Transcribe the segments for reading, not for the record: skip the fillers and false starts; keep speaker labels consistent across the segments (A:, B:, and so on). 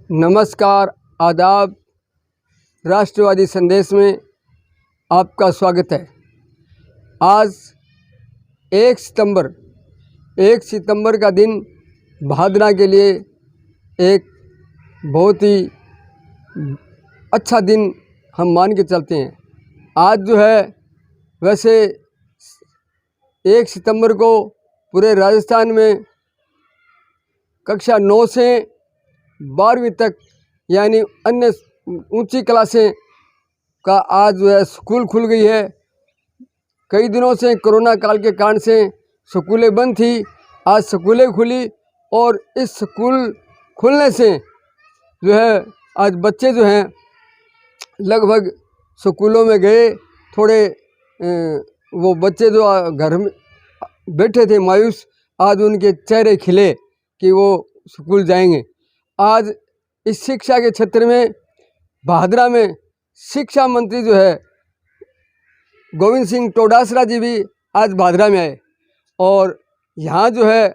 A: नमस्कार, आदाब। राष्ट्रवादी संदेश में आपका स्वागत है। आज 1 सितंबर का दिन भादरा के लिए एक बहुत ही अच्छा दिन हम मान के चलते हैं। आज जो है वैसे 1 सितंबर को पूरे राजस्थान में कक्षा 9 से 12वीं तक यानी अन्य ऊंची क्लासें का आज जो है स्कूल खुल गई है। कई दिनों से कोरोना काल के कारण से स्कूलें बंद थी, आज स्कूलें खुली और इस स्कूल खुलने से जो है आज बच्चे जो हैं लगभग स्कूलों में गए। थोड़े वो बच्चे जो घर में बैठे थे मायूस, आज उनके चेहरे खिले कि वो स्कूल जाएंगे। आज इस शिक्षा के क्षेत्र में भादरा में शिक्षा मंत्री जो है गोविंद सिंह डोटासरा जी भी आज भादरा में आए और यहाँ जो है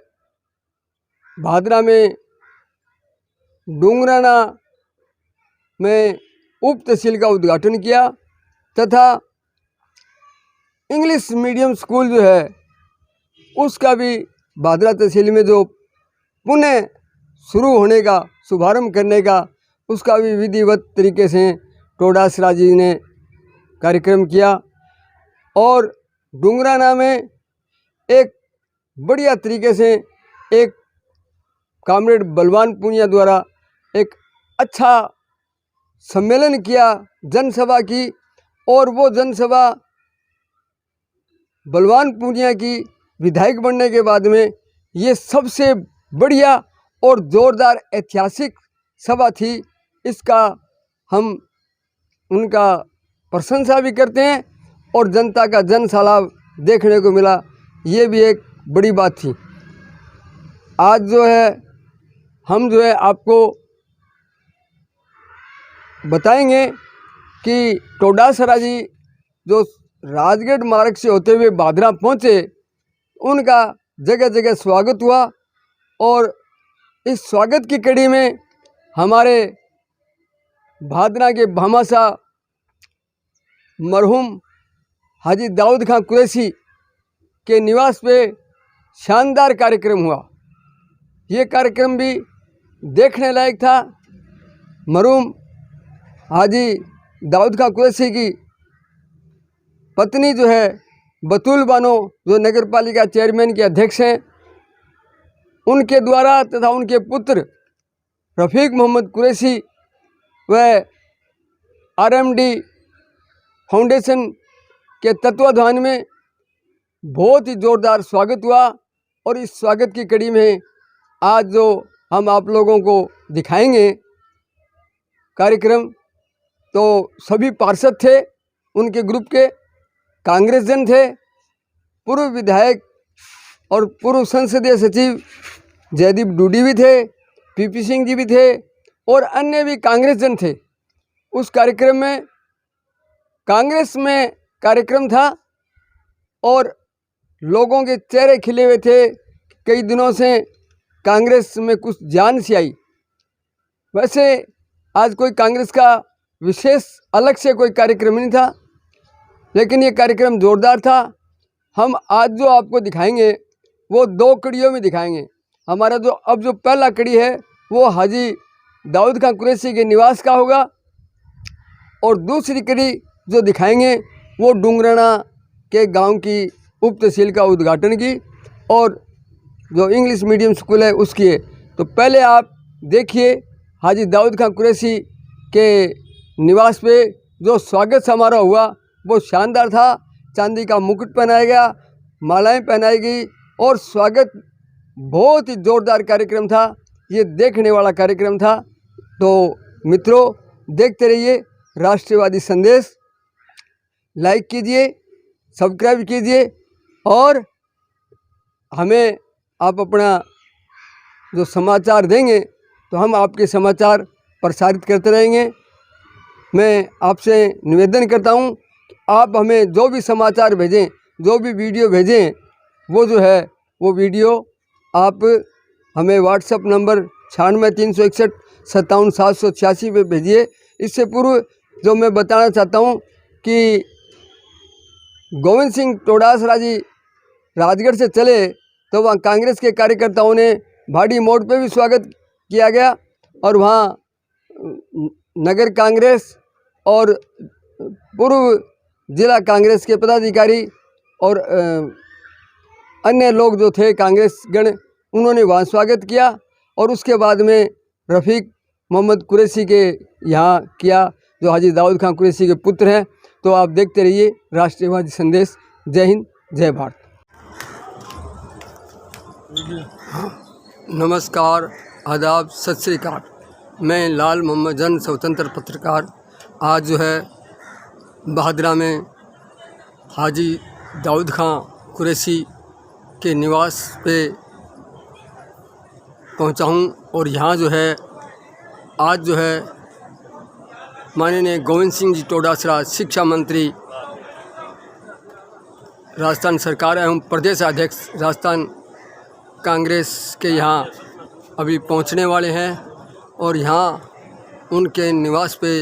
A: भादरा में डूंगराना में उप तहसील का उद्घाटन किया तथा इंग्लिश मीडियम स्कूल जो है उसका भी भादरा तहसील में जो पुनः शुरू होने का शुभारंभ करने का उसका भी विधिवत तरीके से डोटासरा जी ने कार्यक्रम किया और डूंगराना में एक बढ़िया तरीके से एक कामरेड बलवान पूनिया द्वारा एक अच्छा सम्मेलन किया, जनसभा की। और वो जनसभा बलवान पूनिया की विधायक बनने के बाद में ये सबसे बढ़िया और ज़ोरदार ऐतिहासिक सभा थी। इसका हम उनका प्रशंसा भी करते हैं और जनता का जन सलाह देखने को मिला, ये भी एक बड़ी बात थी। आज जो है हम जो है आपको बताएंगे कि डोटासरा जी जो राजगढ़ मार्ग से होते हुए भादरा पहुँचे, उनका जगह जगह स्वागत हुआ और इस स्वागत की कड़ी में हमारे भादरा के भामाशाह मरहूम हाजी दाऊद खां कुरैशी के निवास पे शानदार कार्यक्रम हुआ। ये कार्यक्रम भी देखने लायक था। मरहूम हाजी दाऊद खां कुरैशी की पत्नी जो है बतूल बानो, जो नगर पालिका चेयरमैन के अध्यक्ष हैं, उनके द्वारा तथा उनके पुत्र रफ़ीक मोहम्मद कुरैशी व RMD फाउंडेशन के तत्वाधान में बहुत ही ज़ोरदार स्वागत हुआ। और इस स्वागत की कड़ी में आज जो हम आप लोगों को दिखाएंगे कार्यक्रम, तो सभी पार्षद थे, उनके ग्रुप के कांग्रेस जन थे, पूर्व विधायक और पूर्व संसदीय सचिव जयदीप डूडी भी थे, PP सिंह जी भी थे और अन्य भी कांग्रेस जन थे। उस कार्यक्रम में कांग्रेस में कार्यक्रम था और लोगों के चेहरे खिले हुए थे। कई दिनों से कांग्रेस में कुछ जान सी आई। वैसे आज कोई कांग्रेस का विशेष अलग से कोई कार्यक्रम नहीं था, लेकिन ये कार्यक्रम ज़ोरदार था। हम आज जो आपको दिखाएंगे वो 2 कड़ियों में दिखाएंगे। हमारा जो अब जो पहला कड़ी है वो हाजी दाऊद खां कुरैशी के निवास का होगा और दूसरी कड़ी जो दिखाएंगे वो डूंगराना के गांव की उप तहसील का उद्घाटन की और जो इंग्लिश मीडियम स्कूल है उसकी है। तो पहले आप देखिए हाजी दाऊद खां कुरैशी के निवास पे जो स्वागत समारोह हुआ वो शानदार था। चांदी का मुकुट पहनाया गया, मालाएं पहनाई गई और स्वागत बहुत ही ज़ोरदार कार्यक्रम था। ये देखने वाला कार्यक्रम था। तो मित्रों, देखते रहिए राष्ट्रवादी संदेश, लाइक कीजिए, सब्सक्राइब कीजिए और हमें आप अपना जो समाचार देंगे तो हम आपके समाचार प्रसारित करते रहेंगे। मैं आपसे निवेदन करता हूं, आप हमें जो भी समाचार भेजें, जो भी वीडियो भेजें, वो जो है वो वीडियो आप हमें व्हाट्सएप नंबर 96 361 5786 पे भेजिए। इससे पूर्व जो मैं बताना चाहता हूँ कि गोविंद सिंह डोटासरा जी राजगढ़ से चले तो वहाँ कांग्रेस के कार्यकर्ताओं ने भाड़ी मोड़ पे भी स्वागत किया गया और वहाँ नगर कांग्रेस और पूर्व जिला कांग्रेस के पदाधिकारी और अन्य लोग जो थे कांग्रेसगण, उन्होंने वहाँ स्वागत किया। और उसके बाद में रफ़ीक मोहम्मद कुरैशी के यहाँ किया, जो हाजी दाऊद खान कुरैशी के पुत्र हैं। तो आप देखते रहिए राष्ट्रीयवादी संदेश। जय हिंद, जय भारत। नमस्कार, आदाब, सत श्री अकाल। मैं लाल मोहम्मद जन स्वतंत्र पत्रकार आज जो है बहादुरा में हाजी दाऊद खान कुरैशी के निवास पे पहुंचा हूं और यहाँ जो है आज जो है माननीय गोविंद सिंह जी डोटासरा शिक्षा मंत्री राजस्थान सरकार एवं प्रदेश अध्यक्ष राजस्थान कांग्रेस के यहाँ अभी पहुंचने वाले हैं और यहाँ उनके निवास पे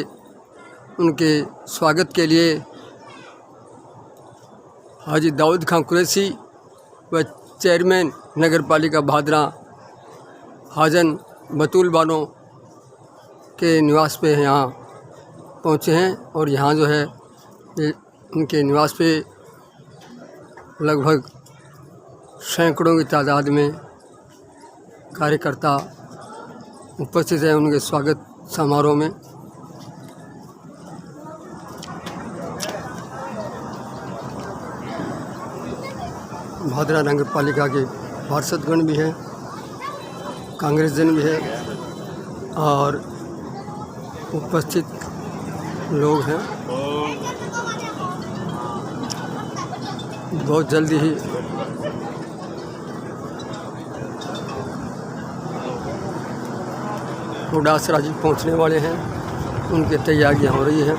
A: उनके स्वागत के लिए हाजी दाऊद खान कुरैशी व चेयरमैन नगर पालिका बहादुरा हाजन बतूल बानो के निवास पे यहाँ पहुँचे हैं। और यहाँ जो है उनके निवास पे लगभग सैकड़ों की तादाद में कार्यकर्ता उपस्थित हैं उनके स्वागत समारोह में। बहादुरा नगर पालिका के पार्षदगण भी हैं, कांग्रेसजन भी है और उपस्थित लोग हैं। बहुत जल्दी ही डोटासरा जी पहुँचने वाले हैं, उनकी तैयारियां हो रही हैं।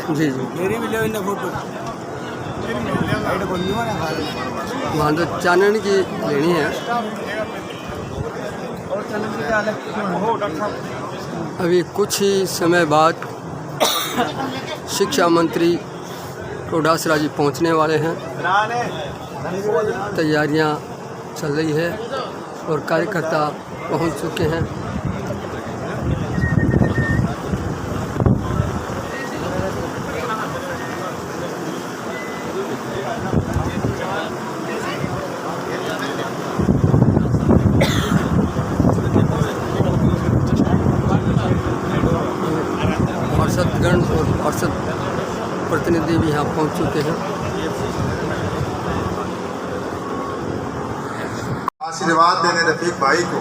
A: जी जी,
B: मेरी भी ले फोटो
A: वहाँ तो चानन की लेनी है। अभी कुछ ही समय बाद शिक्षा मंत्री डोटासरा जी पहुँचने वाले हैं। तैयारियां चल रही है और कार्यकर्ता पहुँच चुके हैं। पार्षदगण और पार्षद प्रतिनिधि भी यहाँ पहुँच चुके हैं।
C: आशीर्वाद देने रफीक भाई को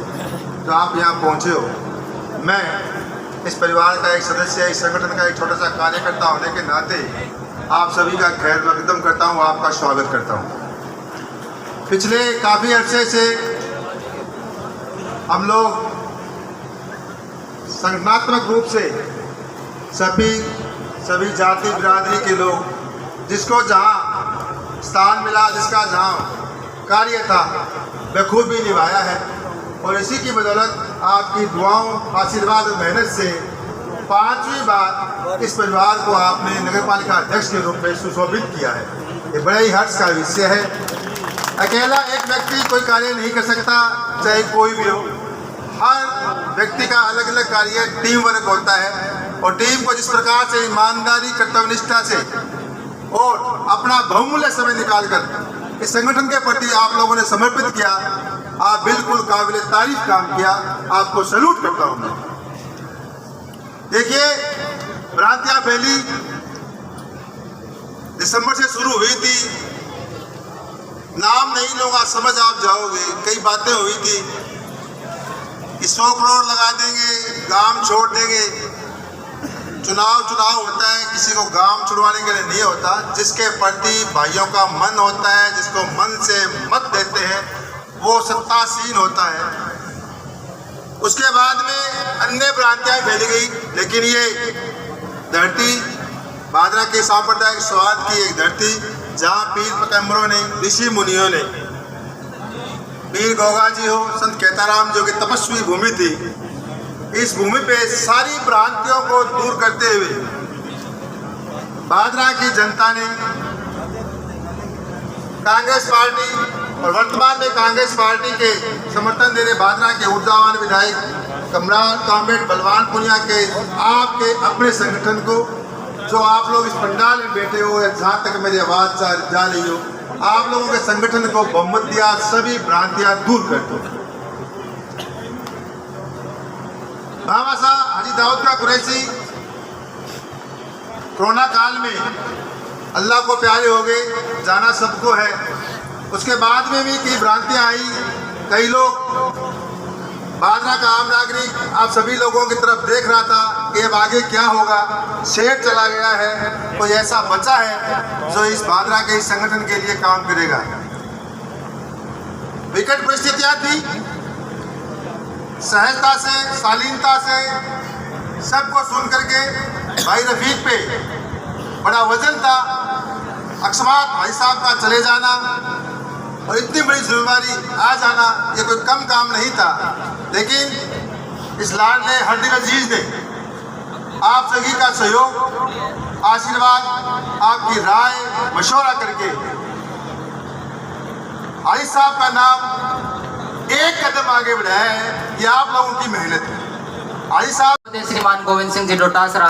C: जो आप यहाँ पहुँचे हो। मैं इस परिवार का एक सदस्य, इस संगठन का एक छोटा सा कार्यकर्ता होने के नाते आप सभी का खैर मकदम करता हूँ, आपका स्वागत करता हूँ। पिछले काफ़ी अरसे से हम लोग संगठनात्मक रूप से सभी जाति बिरादरी के लोग जिसको जहाँ स्थान मिला, जिसका जहाँ कार्य था, बखूबी निभाया है। और इसी की बदौलत आपकी दुआओं, आशीर्वाद और मेहनत से 5वीं बार इस परिवार को आपने नगर पालिका अध्यक्ष के रूप में सुशोभित किया है। ये बड़े ही हर्ष का विषय है। अकेला एक व्यक्ति कोई कार्य नहीं कर सकता, चाहे कोई भी हो। हर व्यक्ति का अलग अलग कार्य टीम वर्क होता है और टीम को जिस प्रकार से ईमानदारी, कर्तव्यनिष्ठा से और अपना बहुमूल्य समय निकालकर इस संगठन के प्रति आप लोगों ने समर्पित किया, आप बिल्कुल काबिल तारीफ काम किया। आपको सैल्यूट करता हूँ मैं। देखिए, भ्रांतियां फैली, दिसंबर से शुरू हुई थी। नाम नहीं लूंगा, समझ आप जाओगे। कई बातें हुई थी कि 100 करोड़ लगा देंगे, गांव छोड़ देंगे। चुनाव होता है, किसी को गांव छुड़वाने के लिए नहीं होता। जिसके प्रति भाइयों का मन होता है, जिसको मन से मत देते हैं, वो सत्तासीन होता है। उसके बाद में अन्य भ्रांतियाँ फैली गई, लेकिन ये धरती भादरा के सांप्रदायिक स्वाद की एक धरती, जहाँ पीर पैगंबरों ने, ऋषि मुनियों ने, पीर गोगा जी हो, संत केताराम जो कि तपस्वी भूमि थी, इस भूमि पे सारी भ्रांतियों को दूर करते हुए भादरा की जनता ने कांग्रेस पार्टी और वर्तमान में कांग्रेस पार्टी के समर्थन दे रहे भादरा के ऊर्जावान विधायक कमरान कामरेड बलवान पुनिया के आपके अपने संगठन को, जो आप लोग इस पंडाल में बैठे हो या जहाँ तक मेरी आवाज़ जा रही हो, आप लोगों के संगठन को बहुमत दिया, सभी भ्रांतियाँ दूर कर दो। बाबा साहब हाजी दाऊद खां कुरैशी कोरोना काल में अल्लाह को प्यारे हो गए, जाना सबको है। उसके बाद में भी कई भ्रांतियाँ आई, कई लोग, भादरा का आम नागरिक आप सभी लोगों की तरफ देख रहा था कि अब आगे क्या होगा। शेर चला गया है, कोई ऐसा बचा है जो इस भादरा के इस संगठन के लिए काम करेगा। विकट परिस्थितियाँ थी, सहजता से, शालीनता से सबको सुन करके भाई रफीक पे बड़ा वजन था। अकस्मात भाई साहब का चले जाना और इतनी बड़ी जिम्मेदारी आ जाना, ये कोई कम काम नहीं था। लेकिन इस लाडले हरदिल अजीज ने आप सभी का सहयोग, आशीर्वाद, आपकी राय मशवरा करके भाई साहब का नाम एक कदम आगे बढ़ाया है। ये आप लोगों की मेहनत है। आई साहब
B: श्रीमान गोविंद सिंह जी डोटासरा,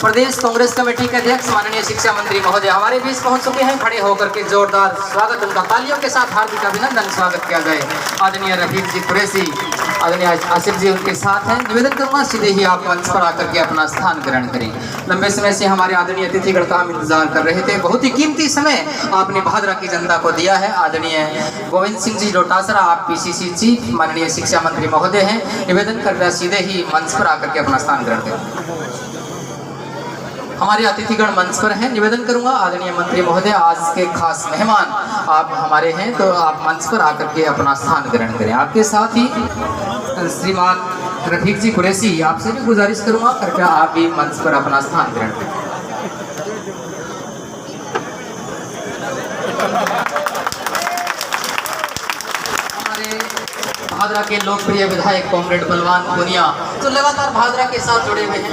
B: प्रदेश कांग्रेस कमेटी के अध्यक्ष, माननीय शिक्षा मंत्री महोदय हमारे बीच पहुंच चुके हैं। खड़े होकर के जोरदार स्वागत, उनका तालियों के साथ हार्दिक अभिनंदन स्वागत किया जाए। आदरणीय रफीक जी कुरैशी, आदरणीय आसिफ जी उनके साथ हैं। निवेदन करूंगा सीधे ही आप मंच पर आकर के अपना स्थान ग्रहण करें। लंबे समय से हमारे आदरणीय अतिथिगण का हम इंतजार कर रहे थे, बहुत ही कीमती समय आपने भादरा की जनता को दिया है। आदरणीय गोविंद सिंह जी डोटासरा, आप पीसीसी चीफ, माननीय शिक्षा मंत्री महोदय हैं। निवेदन कर रहा सीधे ही मंच पर आकर के अपना स्थान ग्रहण करें। हमारे अतिथिगण मंच पर हैं। निवेदन करूंगा आदरणीय मंत्री महोदय, आज के खास मेहमान आप हमारे हैं, तो आप मंच पर आकर के अपना स्थान ग्रहण करें। आपके साथ ही श्रीमान रफीक जी कुरैशी, आपसे भी गुजारिश करूंगा कृपया आप भी मंच पर अपना स्थान ग्रहण करें। हमारे भादरा के लोकप्रिय विधायक कॉमरेड बलवान पुनिया, जो लगातार भादरा के साथ जुड़े हुए हैं,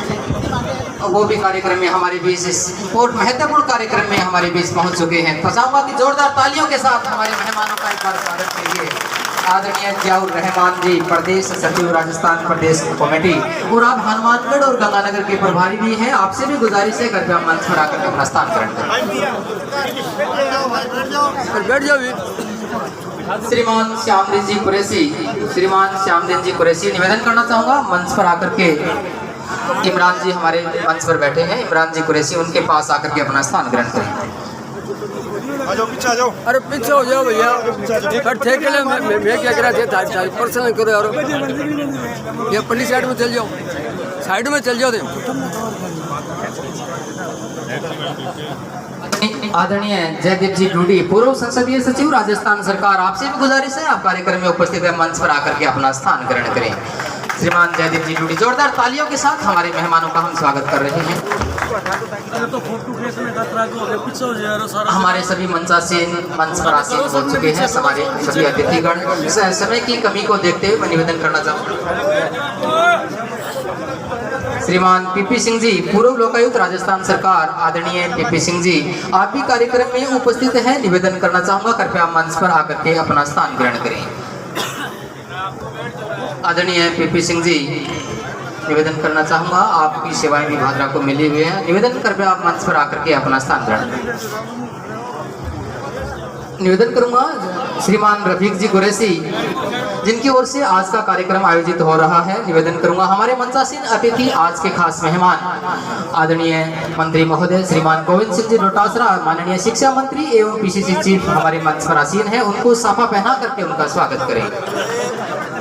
B: वो भी कार्यक्रम में हमारे बीच, इस बहुत महत्वपूर्ण कार्यक्रम में हमारे बीच पहुंच चुके हैं। तो चाहूंगा कि जोरदार तालियों के साथ हमारे मेहमानों का एक बार स्वागत करिए। आदरणीय जियाउर रहमान जी, प्रदेश सचिव राजस्थान प्रदेश कमेटी, और आप हनुमानगढ़ और गंगानगर के प्रभारी भी हैं। आपसे भी गुजारिश है कृपया मंच पर आकर अपना स्थान ग्रहण करें। श्रीमान श्यामदीन जी कुरैशी, श्रीमान श्यामदीन जी कुरैशी, निवेदन करना चाहूँगा मंच पर आकर के। इमरान जी हमारे मंच पर बैठे हैं, इमरान जी कुरैशी, उनके पास आकर के अपना स्थान ग्रहण करें।
C: पीछे आ जाओ।
A: अरे पीछे हो जाओ भैया, पर ठेके ले मैं क्या करा थे, पर्सनल करो यार, ये पल्ली साइड में चल जाओ, साइड में चल जाओ।
B: आदरणीय जयदीप जी डूडी, पूर्व संसदीय सचिव राजस्थान सरकार, आपसे भी गुजारिश है आप कार्यक्रम में उपस्थित है, मंच पर आकर के अपना स्थान ग्रहण करें। श्रीमान जयदीप जी डूडी, जोरदार तालियों के साथ हमारे मेहमानों का हम स्वागत कर रहे हैं। हमारे सभी मंचासीन मंच पर आसीन हो चुके हैं। हमारे सभी अतिथिगण, समय की कमी को देखते हुए मैं निवेदन करना चाहूँगा। श्रीमान पीपी सिंह जी, पूर्व लोकायुक्त राजस्थान सरकार, आदरणीय पीपी सिंह जी, आप भी कार्यक्रम में उपस्थित हैं। निवेदन करना चाहूँगा कृपया मंच पर आकर के अपना स्थान ग्रहण करें। आदरणीय पीपी सिंह जी, निवेदन करना चाहूँगा, आपकी सेवाएं भी भादरा को मिली हुई है। निवेदन कृपया आप मंच पर आकर के अपना स्थान ग्रहण करें। निवेदन करूंगा श्रीमान रफीक जी कुरैशी, जिनकी ओर से आज का कार्यक्रम आयोजित हो रहा है। निवेदन करूंगा हमारे मंचासीन अतिथि, आज के खास मेहमान, आदरणीय मंत्री महोदय श्रीमान गोविंद सिंह जी डोटासरा, माननीय शिक्षा मंत्री एवं पीसीसी चीफ हमारे मंच पर आसीन हैं, उनको साफा पहना करके उनका स्वागत करें।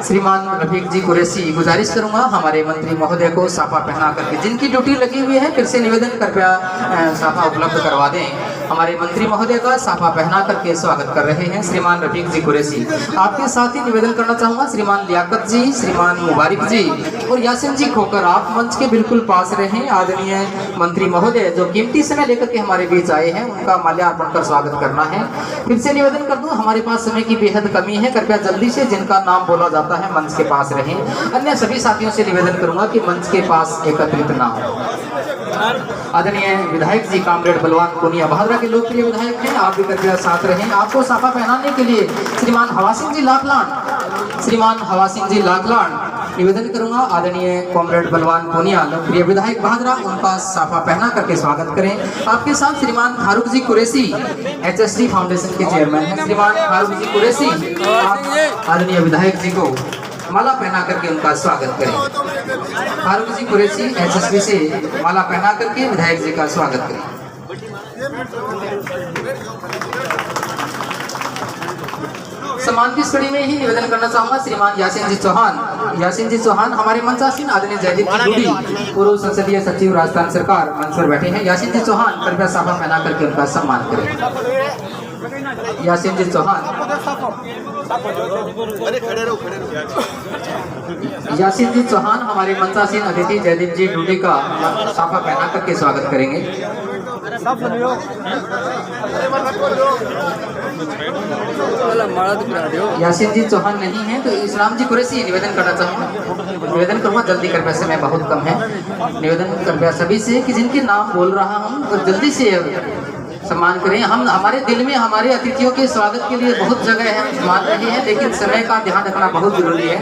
B: श्रीमान रफीक जी कुरैशी, गुजारिश करूंगा हमारे मंत्री महोदय को साफा पहना करके, जिनकी ड्यूटी लगी हुई है फिर से निवेदन कृपया साफा उपलब्ध करवा दें। हमारे मंत्री महोदय का साफा पहना करके स्वागत कर रहे हैं श्रीमान रफीक जी कुरैशी। आपके साथ ही निवेदन करना चाहूंगा श्रीमान लियाकत जी, श्रीमान मुबारिक जी और यासिन जी खोकर, आप मंच के बिल्कुल पास रहें। आदरणीय मंत्री महोदय जो कीमती समय लेकर के हमारे बीच आए हैं, उनका माल्यार्पण कर स्वागत करना है। फिर से निवेदन कर दूं, हमारे पास समय की बेहद कमी है, कृपया जल्दी से जिनका नाम बोला जाता है मंच के पास रहें। अन्य सभी साथियों से निवेदन करूंगा कि मंच के पास एकत्रित ना हो। आदरणीय विधायक जी कामरेड बलवान पुनिया बहादुरा के लोकप्रिय विधायक हैं, आप भी कृपया साथ रहें। आपको साफा पहनाने के लिए श्रीमान हवा सिंह जी लाखलान, श्रीमान हवा सिंह जी लाखलान निवेदन करूंगा। आदरणीय कॉमरेड बलवान पुनिया लोकप्रिय विधायक बहादुरा, उनका साफा पहना करके स्वागत करें। आपके साथ श्रीमान फारूक जी कुरैशी, HSD फाउंडेशन के चेयरमैन हैं। श्रीमान फारूक जी कुरैशी, आप आदरणीय विधायक जी को माला पहना करके उनका स्वागत करें। फारूक जी कुरैशी HSD से माला पहना करके विधायक जी का स्वागत करें। सम्मान की कड़ी में ही निवेदन करना चाहूंगा श्रीमान यासिन जी चौहान, यासिन जी चौहान हमारे मंचासीन आदरणीय जयदीप जी डूडी, पूर्व संसदीय सचिव राजस्थान सरकार मंच पर बैठे हैं। यासिन जी चौहान कृपया साफा पहना करके उनका सम्मान करें। यासिन जी चौहान, यासिन जी चौहान हमारे मंचासीन अतिथि जयदीप जी डूडी का साफा पहना करके स्वागत करेंगे। यासिन जी चौहान नहीं है तो इस्लाम जी कुरैशी निवेदन करना चाहूँगा, निवेदन करूँगा जल्दी कृपया, समय बहुत कम है। निवेदन कृपया सभी से कि जिनके नाम बोल रहा हूँ तो जल्दी से सम्मान करें। हम हमारे दिल में हमारे अतिथियों के स्वागत के लिए बहुत जगह है, हम मान रहे हैं, लेकिन समय का ध्यान रखना बहुत जरूरी है।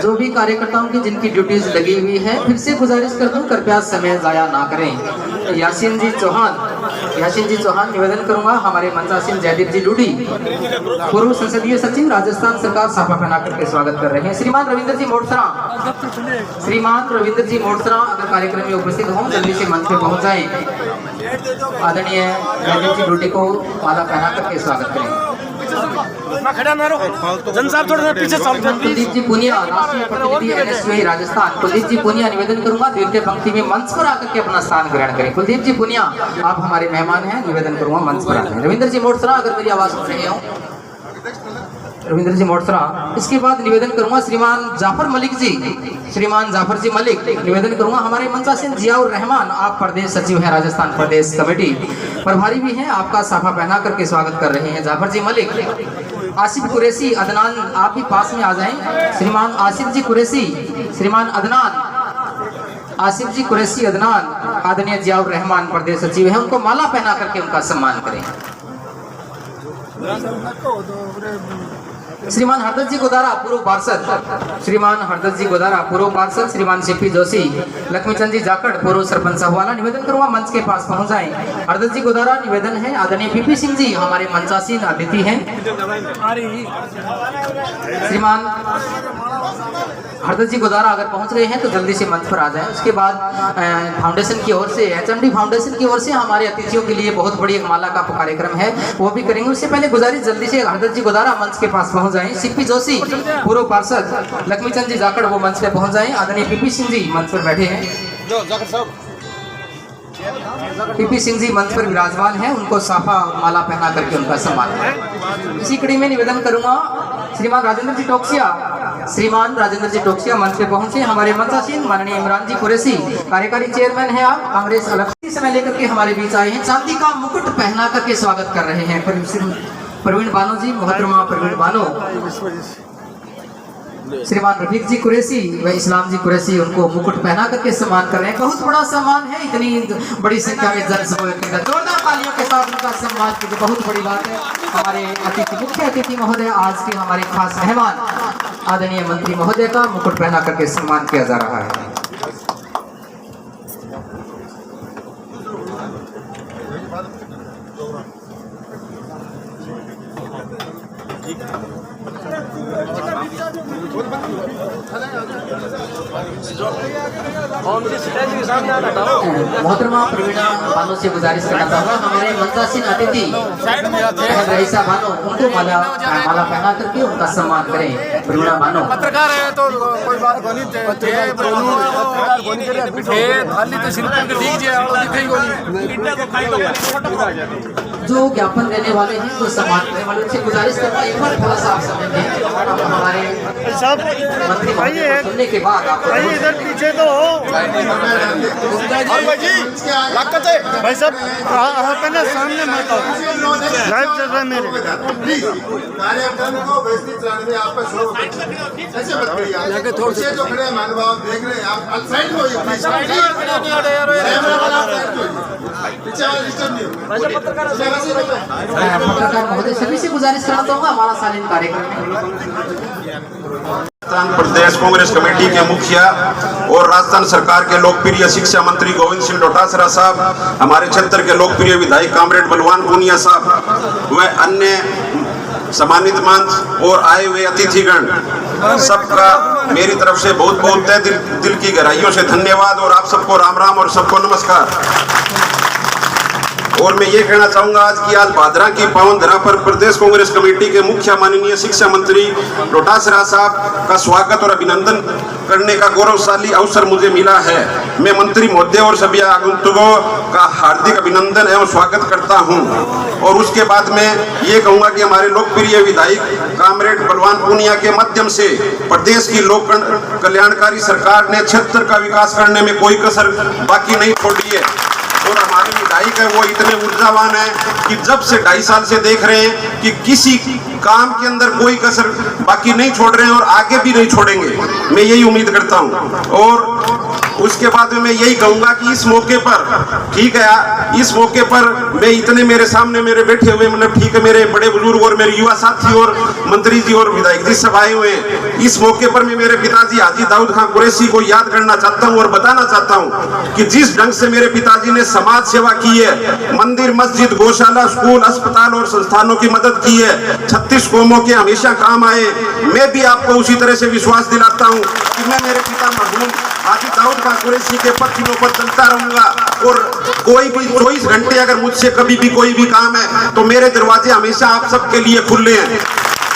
B: जो भी कार्यकर्ताओं की जिनकी ड्यूटीज लगी हुई है, फिर से गुजारिश कर दूं कृपया समय जाया ना करें। यासिन जी चौहान, यासिन जी चौहान निवेदन करूंगा हमारे मंचासीन जयदीप जी डूडी, पूर्व संसदीय सचिव राजस्थान सरकार, साफा पहना करके स्वागत कर रहे हैं। श्रीमान रविंद्र जी मोटसरा, श्रीमान रविंद्र जी मोटसरा अगर कार्यक्रम में उपस्थित हों जल्दी से मंच पे पहुंच जाएं। आदरणीय जयदीप जी डूडी को माला पहना करके स्वागत करें। कुलदीप जी पुनिया, राष्ट्रीय प्रतिनिधि NSUI राजस्थान, कुलदीप जी पुनिया निवेदन करूंगा द्वितीय पंक्ति में मंच पर आकर के अपना स्थान ग्रहण करें। कुलदीप जी पुनिया आप हमारे मेहमान हैं, निवेदन करूंगा मंच पर आकर। रविंद्र जी मोटसरा अगर मेरी आवाज सुन रहे हो, रविंद्र जी मोटसरा। इसके बाद निवेदन करूंगा श्रीमान जाफर मलिक जी, श्रीमान जाफर जी मलिक निवेदन करूंगा हमारे मंचासीन जियाउर रहमान, आप प्रदेश सचिव हैं राजस्थान प्रदेश कमेटी, प्रभारी भी हैं, आपका साफा पहना करके स्वागत कर रहे हैं जाफर जी मलिक। आसिफ कुरैशी, अदनान आप भी पास में आ जाएं। श्रीमान आसिफ जी कुरैशी, श्रीमान अदनान, आसिफ जी कुरैशी अदनान आदरणीय जियाउर रहमान प्रदेश सचिव हैं, उनको माला पहना करके उनका सम्मान करें। श्रीमान हरदत्त जी गोदारा पूर्व पार्षद, श्रीमान हरदत्त जी गोदारा पूर्व पार्षद, श्रीमान सीपी जोशी, लक्ष्मीचंद जी जाखड़ पूर्व सरपंच साहवाला निवेदन करूंगा मंच के पास पहुंच जाएं। हरदत्त जी गोदारा निवेदन है। आदरणीय पीपी सिंह जी हमारे मंचासीन अतिथि हैं। श्रीमान हरदत्त जी गोदारा अगर पहुंच गए हैं तो जल्दी से मंच पर आ जाएं। उसके बाद फाउंडेशन की ओर से, HMD फाउंडेशन की ओर से हमारे अतिथियों के लिए बहुत बड़ी एक माला का कार्यक्रम है, वो भी करेंगे। उससे पहले गुजारिश जल्दी से हरदत्त जी गोदारा मंच के पास पहुंच जाएं। सीपी जोशी पूर्व पार्षद, लक्ष्मीचंद जी जाखड़ वो मंच पे पहुंच जाएं। आदरणीय पीपी सिंह जी मंच पर बैठे हैं, पीपी सिंह जी मंच पर विराजमान हैं, उनको साफा माला पहना करके उनका सम्मान करें। इसी कड़ी में निवेदन करूंगा श्रीमान राजेंद्र जी टोकसिया, श्रीमान राजेंद्र जी टोकसिया मंच पे पहुंचे। हमारे मंचासीन माननीय इमरान जी कुरैशी, कार्यकारी चेयरमैन है आप, कांग्रेस अलग समय लेकर के हमारे बीच आए हैं, चांदी का मुकुट पहना करके स्वागत कर रहे हैं। प्रवीण बानो जी, मोहतरमा प्रवीण बानो, श्रीमान रफीक जी कुरैशी व इस्लाम जी कुरैशी उनको मुकुट पहना करके सम्मान कर रहे हैं। बहुत बड़ा सम्मान है, इतनी बड़ी संख्या में जन समूह के अंदर जोरदार तालियों के साथ उनका सम्मान कीजिए, बहुत बड़ी बात है। हमारे अतिथि, मुख्य अतिथि महोदय, आज के हमारे खास मेहमान आदरणीय मंत्री महोदय का मुकुट पहना करके सम्मान किया जा रहा है। मोहतरमा प्रवीणा बानो से गुजारिश करना चाहूँगा हमारे मंचासीन अतिथि रईसा बानो उनको माला पहना करके उनका सम्मान करें। प्रवीणा बानो
D: पत्रकार है तो कोई बात बनी थाली तो शिल्पी के दीजिए और दिखाई
B: जो ज्ञापन देने वाले हैं जो सम्मान करने वाले उनसे गुजारिश करना एक बार थोड़ा सा आप समय दें। हमारे मंत्री महोदय को सुनने के बाद आप
D: इधर पीछे तो भाई साहब पहले सामने मत आओ लाइव चल रहा है मेरे
C: कार्यक्रम को व्यवस्थित रहने में आपका शोर ऐसे मत करिए आप पीछे जो खड़े हैं महानुभाव देख रहे हैं आप साइड में होइए पीछे वाले डिस्टर्ब नहीं हो
B: पत्रकार महोदय सभी से गुजारिश करना चाहूँगा हमारा सालीन कार्यक्रम
E: राजस्थान प्रदेश कांग्रेस कमेटी के मुखिया और राजस्थान सरकार के लोकप्रिय शिक्षा मंत्री गोविंद सिंह डोटासरा साहब, हमारे क्षेत्र के लोकप्रिय विधायक कामरेड बलवान पूनिया साहब व अन्य सम्मानित मंच और आए हुए अतिथिगण, सबका मेरी तरफ से बहुत बहुत तहे दिल की गहराइयों से धन्यवाद और आप सबको राम राम और सबको नमस्कार। और मैं ये कहना चाहूंगा आज भादरा की पावन धरा पर प्रदेश कांग्रेस कमेटी के मुखिया माननीय शिक्षा मंत्री डोटासरा साहब का स्वागत और अभिनंदन करने का गौरवशाली अवसर मुझे मिला है। मैं मंत्री महोदय और सभी आगंतुकों का हार्दिक अभिनंदन एवं स्वागत करता हूं। और उसके बाद मैं ये कहूंगा कि हमारे लोकप्रिय विधायक कामरेड बलवान पूनिया के माध्यम से प्रदेश की लोक कल्याणकारी सरकार ने क्षेत्र का विकास करने में कोई कसर बाकी नहीं छोड़ी है। और हमारे विधायक है वो इतने ऊर्जावान है कि जब से 2.5 साल से देख रहे हैं कि किसी काम के अंदर कोई कसर बाकी नहीं छोड़ रहे हैं और आगे भी नहीं छोड़ेंगे, मैं यही उम्मीद करता हूं। और उसके बाद में मैं यही कहूंगा कि इस मौके पर ठीक है, इस मौके पर मैं इतने मेरे सामने मेरे बैठे हुए मतलब ठीक है मेरे बड़े बुजुर्ग और मेरे युवा साथी और मंत्री जी और विधायक जी सब आए हुए हैं। इस मौके पर मैं मेरे पिताजी हाजी दाऊद खान कुरैशी को याद करना चाहता हूं और बताना चाहता हूं कि जिस ढंग से मेरे पिताजी ने समाज सेवा की है, मंदिर मस्जिद गौशाला स्कूल अस्पताल और संस्थानों की मदद की है, 36 कौमों के हमेशा काम आए, मैं भी आपको उसी तरह से विश्वास दिलाता हूं कि मैं मेरे पिता मरहूम हाजी दाऊद खान कुरैशी के पत्थरों पर चलता रहूंगा। और कोई भी 24 घंटे अगर मुझसे कभी भी कोई भी काम है तो मेरे दरवाजे हमेशा आप सबके लिए खुले हैं।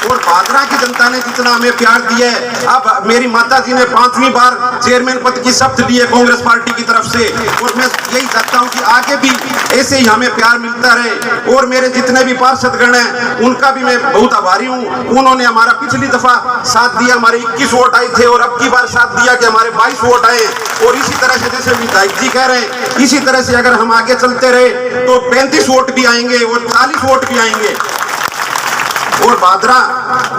E: और भादरा की जनता ने जितना हमें प्यार दिया है, अब मेरी माता जी ने 5वीं बार चेयरमैन पद की शपथ ली है कांग्रेस पार्टी की तरफ से, और मैं यही चाहता हूं कि आगे भी ऐसे ही हमें प्यार मिलता रहे। और मेरे जितने भी पार्षदगण हैं उनका भी मैं बहुत आभारी हूं, उन्होंने हमारा पिछली दफा साथ दिया, हमारे 21 वोट आए थे और अब की बार साथ दिया कि हमारे 22 वोट आए। और इसी तरह से जैसे विधायक जी कह रहे हैं, इसी तरह से अगर हम आगे चलते रहे तो 35 वोट भी आएंगे और 40 वोट भी आएंगे। और भादरा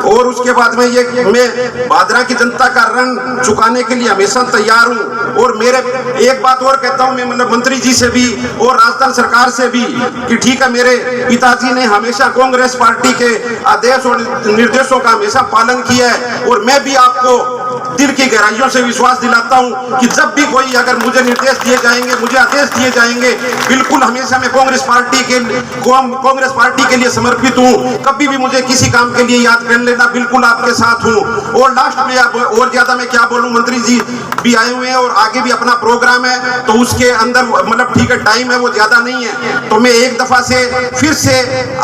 E: और उसके बाद में मैं भादरा की जनता का ऋण चुकाने के लिए हमेशा तैयार हूं। और मेरे एक बात और कहता हूं मैं मतलब मंत्री जी से भी और राजस्थान सरकार से भी कि ठीक है, मेरे पिताजी ने हमेशा कांग्रेस पार्टी के आदेश और निर्देशों का हमेशा पालन किया है। और मैं भी आपको दिल की गहराइयों से विश्वास दिलाता हूं कि जब भी कोई अगर मुझे निर्देश दिए जाएंगे, मुझे आदेश दिए जाएंगे, बिल्कुल हमेशा मैं कांग्रेस पार्टी के लिए समर्पित हूं। कभी भी मुझे किसी काम के लिए याद कर लेना, बिल्कुल आपके साथ हूं। और लास्ट में अब और ज्यादा मैं क्या बोलूं, मंत्री जी भी आए हुए हैं और आगे भी अपना प्रोग्राम है तो उसके अंदर मतलब ठीक है टाइम है वो ज्यादा नहीं है। तो मैं एक दफा से फिर से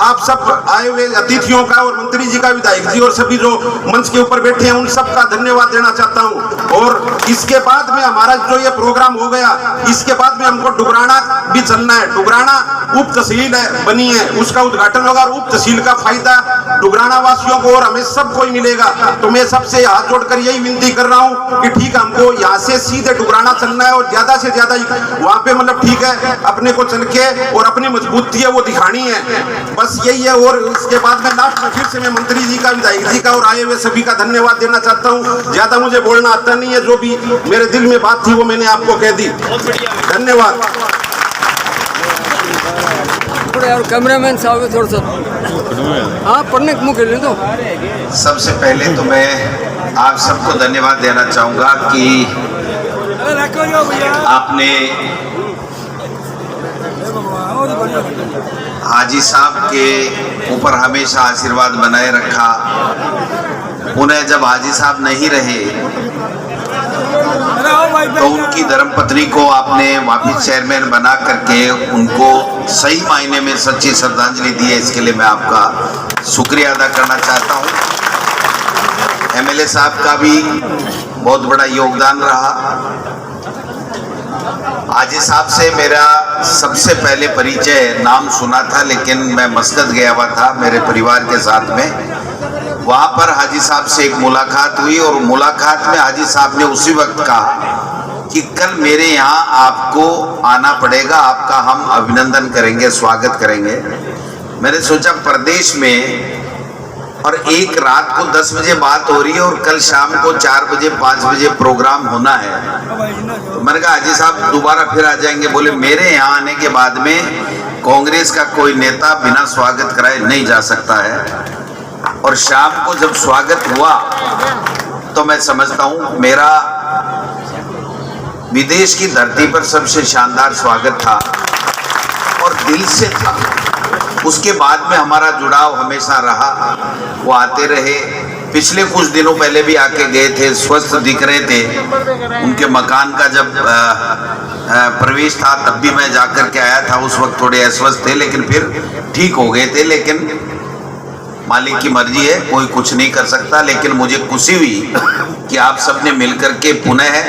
E: आप सब आए हुए अतिथियों का और मंत्री जी का, विधायक जी और सभी जो मंच के ऊपर बैठे हैं उन सबका धन्यवाद देना चाहता हूं। और इसके बाद में हमारा जो ये प्रोग्राम हो गया, इसके बाद में हमको डुगराना भी चलना है। डुगराना उप तहसील है बनी है, उसका उद्घाटन होगा और उप तहसील का फायदा डुगराना वासियों को और हमें सबको ही मिलेगा। तो मैं सबसे हाथ जोड़कर यही विनती कर रहा हूं कि ठीक हमको यहाँ से सीधे डुगराना चलना है और ज्यादा से ज्यादा वहां पे मतलब ठीक है अपने को चल के और अपनी मजबूती है वो दिखानी है, बस यही है। और इसके बाद में लास्ट में फिर से मैं मंत्री जी का, विधायक जी का और आए हुए सभी का धन्यवाद देना चाहता हूँ। ज्यादा मुझे बोलना आता नहीं है, जो भी मेरे दिल में बात थी वो मैंने आपको कह दी। धन्यवाद।
A: और कैमरामैन साहब थोड़ा सा हाँ पढ़ने को मुझे ले दो।
F: सबसे पहले तो मैं आप सबको धन्यवाद देना चाहूँगा कि आपने हाजी साहब के ऊपर हमेशा आशीर्वाद बनाए रखा। पुनः जब हाजी साहब नहीं रहे तो उनकी धर्मपत्नी को आपने वापिस चेयरमैन बना करके उनको सही मायने में सच्ची श्रद्धांजलि दी है। इसके लिए मैं आपका शुक्रिया अदा करना चाहता हूँ। एमएलए साहब का भी बहुत बड़ा योगदान रहा। हाजी साहब से मेरा सबसे पहले परिचय नाम सुना था, लेकिन मैं मस्कत गया हुआ था मेरे परिवार के साथ में। वहाँ पर हाजी साहब से एक मुलाकात हुई और मुलाकात में हाजी साहब ने उसी वक्त कहा कि कल मेरे यहाँ आपको आना पड़ेगा, आपका हम अभिनंदन करेंगे, स्वागत करेंगे। मैंने सोचा प्रदेश में और एक रात को 10 बजे बात हो रही है और कल शाम को 4 बजे 5 बजे प्रोग्राम होना है। तो मैंने कहा हाजी साहब दोबारा फिर आ जाएंगे। बोले मेरे यहाँ आने के बाद में कांग्रेस का कोई नेता बिना स्वागत कराए नहीं जा सकता है। और शाम को जब स्वागत हुआ तो मैं समझता हूँ मेरा विदेश की धरती पर सबसे शानदार स्वागत था और दिल से था। उसके बाद में हमारा जुड़ाव हमेशा रहा, वो आते रहे। पिछले कुछ दिनों पहले भी आके गए थे, स्वस्थ दिख रहे थे। उनके मकान का जब प्रवेश था तब भी मैं जाकर के आया था। उस वक्त थोड़े अस्वस्थ थे लेकिन फिर ठीक हो गए थे। लेकिन मालिक की मर्जी है, कोई कुछ नहीं कर सकता। लेकिन मुझे खुशी हुई कि आप सबने मिलकर के पुनः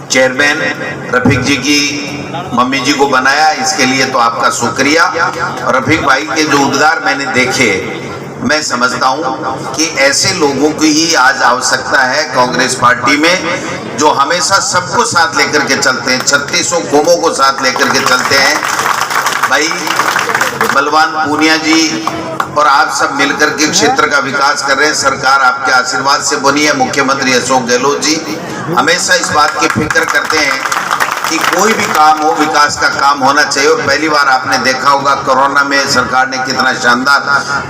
F: चेयरमैन रफीक जी की मम्मी जी को बनाया, इसके लिए तो आपका शुक्रिया। और रफीक भाई के जो उद्गार मैंने देखे, मैं समझता हूं कि ऐसे लोगों की ही आज आवश्यकता है कांग्रेस पार्टी में, जो हमेशा सबको साथ लेकर के चलते हैं, 3600 कौमों को साथ लेकर के चलते हैं। भाई बलवान पूनिया जी और आप सब मिलकर के क्षेत्र का विकास कर रहे हैं। सरकार आपके आशीर्वाद से बनी है। मुख्यमंत्री अशोक गहलोत जी हमेशा इस बात की फिक्र करते हैं कि कोई भी काम हो, विकास का काम होना चाहिए। और पहली बार आपने देखा होगा कोरोना में सरकार ने कितना शानदार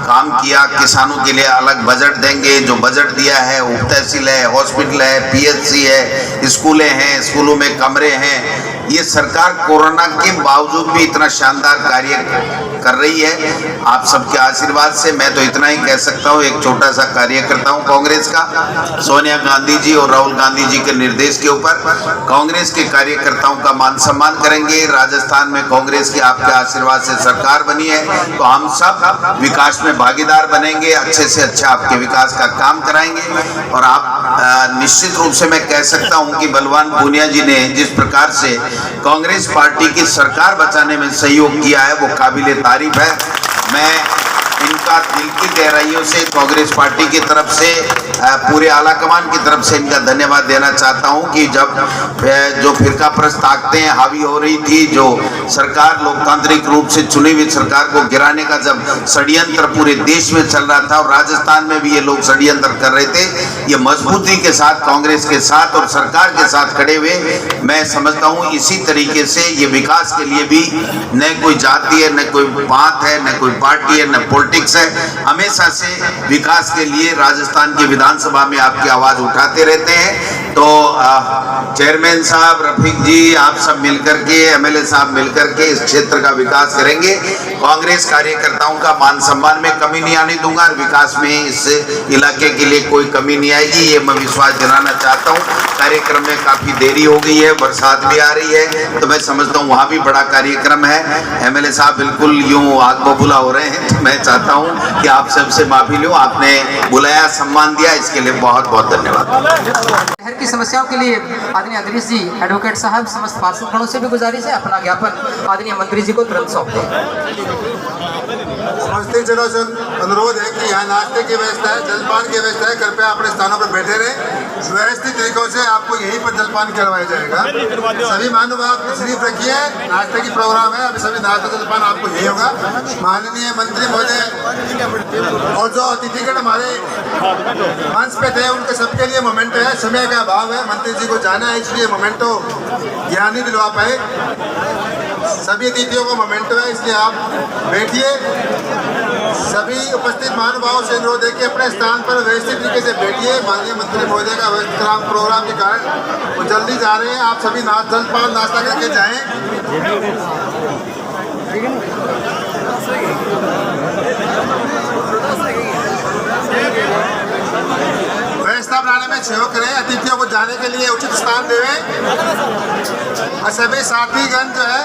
F: काम किया। किसानों के लिए अलग बजट देंगे, जो बजट दिया है उप तहसील है, हॉस्पिटल है, पीएचसी है, स्कूलें हैं, स्कूलों में कमरे हैं। ये सरकार कोरोना के बावजूद भी इतना शानदार कार्य कर रही है। आप सबके आशीर्वाद से मैं तो इतना ही कह सकता हूँ। एक छोटा सा कार्यकर्ता हूँ कांग्रेस का, सोनिया गांधी जी और राहुल गांधी जी के निर्देश के ऊपर कांग्रेस के कार्यकर्ताओं का मान सम्मान करेंगे। राजस्थान में कांग्रेस के आपके आशीर्वाद से सरकार बनी है, तो हम सब विकास में भागीदार बनेंगे, अच्छे से अच्छा आपके विकास का काम कराएंगे। और आप निश्चित रूप से मैं कह सकता हूं कि बलवान पूनिया जी ने जिस प्रकार से कांग्रेस पार्टी की सरकार बचाने में सहयोग किया है वो काबिले तारीफ है। मैं इनका दिल की गहराइयों से कांग्रेस पार्टी की तरफ से, पूरे आला कमान की तरफ से इनका धन्यवाद देना चाहता हूं कि जब जो फिरका प्रस्त ताकतें हावी हो रही थी, जो सरकार लोकतांत्रिक रूप से चुनी हुई सरकार को गिराने का जब षड्यंत्र पूरे देश में चल रहा था और राजस्थान में भी ये लोग षड्यंत्र कर रहे थे, ये मजबूती के साथ कांग्रेस के साथ और सरकार के साथ खड़े हुए। मैं समझता हूँ इसी तरीके से ये विकास के लिए भी न कोई जाति है, न कोई बात है, न कोई पार्टी है, न पॉलिटिक्स है, हमेशा से विकास के लिए राजस्थान की विधानसभा में आपकी आवाज उठाते रहते हैं। तो चेयरमैन साहब, रफीक जी, आप सब मिलकर के, एमएलए साहब मिलकर के इस क्षेत्र का विकास करेंगे। कांग्रेस कार्यकर्ताओं का मान सम्मान में कमी नहीं आने दूंगा और विकास में इस इलाके के लिए कोई कमी नहीं आएगी, ये मैं विश्वास दिलाना चाहता हूँ। कार्यक्रम में काफी देरी हो गई है, बरसात भी आ रही है, तो मैं समझता हूँ वहाँ भी बड़ा कार्यक्रम है। एमएलए साहब बिल्कुल यूं आग बबूला हो रहे हैं, तो मैं चाहता हूँ कि आप सबसे माफी लूँ। आपने बुलाया, सम्मान दिया, इसके लिए बहुत बहुत धन्यवाद।
B: शहर की समस्याओं के लिए आदरणीय अदरीश जी, एडवोकेट साहब, समस्त पार्षद गणों से भी गुजारिश है अपना ज्ञापन आदरणीय मंत्री जी को तुरंत सौंप दें।
C: समस्ती जनों से अनुरोध है कि यहाँ नाश्ते की व्यवस्था है, जलपान की व्यवस्था है, कृपया अपने स्थानों पर बैठे रहे। व्यवस्थित तरीकों से आपको यहीं पर जलपान करवाया जाएगा। सभी महानुभाव तशरीफ रखिए, नाश्ते की प्रोग्राम है, अभी सभी नाश्ता जलपान आपको यही होगा। माननीय मंत्री महोदय और जो अतिथिगण हमारे मंच पे थे, उनके सबके लिए मोमेंटो है, समय का अभाव है, मंत्री जी को जाना है, इसलिए मोमेंटो यहाँ नहीं दिलवा पाए। सभी अतिथियों को मोमेंटो है, इसलिए आप बैठिए। सभी उपस्थित महानुभावों से अनुरोध है कि अपने स्थान पर व्यवस्थित तरीके से बैठिए। माननीय मंत्री महोदय का व्यवस्थित प्रोग्राम के कारण वो जल्दी जा रहे हैं, आप सभी जलपान नाश्ता करके जाएं। सेवा करें, अतिथियों को जाने के लिए उचित स्थान देवें और सभी साथीगण जो है